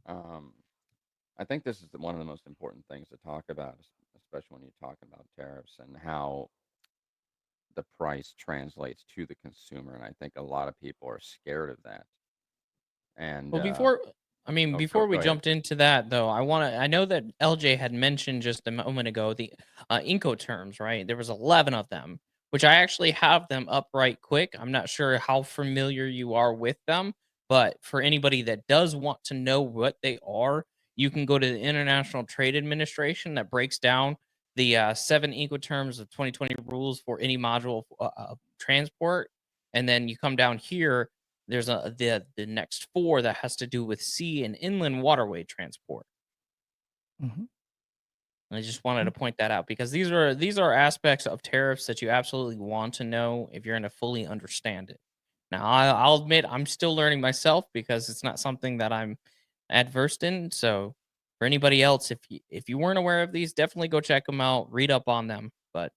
Um, I think this is one of the most important things to talk about, especially when you're talking about tariffs and how the price translates to the consumer. And I think a lot of people are scared of that. And Well, before we go ahead. jumped into that though, I know that LJ had mentioned just a moment ago the Incoterms, right? There was 11 of them, which I actually have them up right quick. I'm not sure how familiar you are with them, but for anybody that does want to know what they are, you can go to the International Trade Administration that breaks down the 7 Incoterms of 2020 rules for any module transport, and then you come down here, there's the next four that has to do with sea and inland waterway transport. Mhm. I just wanted to Mm. point that out because these are aspects of tariffs that you absolutely want to know if you're going to fully understand it. Now, I'll admit I'm still learning myself because it's not something that I'm adversed in. So, for anybody else, if you weren't aware of these, definitely go check them out, read up on them. But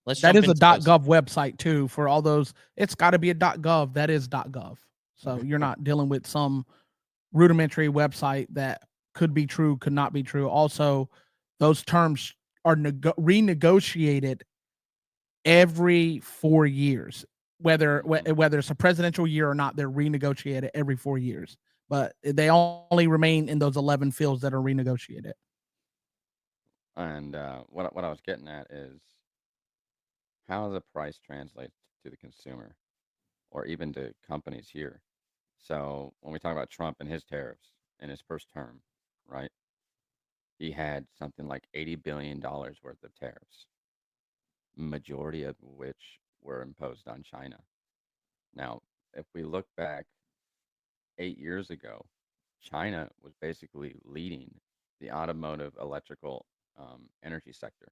let's That jump is a into those. .gov website too for all those. It's got to be a .gov. That is .gov. So you're not dealing with some rudimentary website that could be true, could not be true. Also, those terms are renegotiated every 4 years. Whether it's a presidential year or not, they're renegotiated every 4 years. But they only remain in those 11 fields that are renegotiated. And what I was getting at is how the price translates to the consumer or even to companies here. So when we talk about Trump and his tariffs in his first term, right? He had something like $80 billion worth of tariffs, majority of which were imposed on China. Now, if we look back 8 years ago, China was basically leading the automotive electrical energy sector.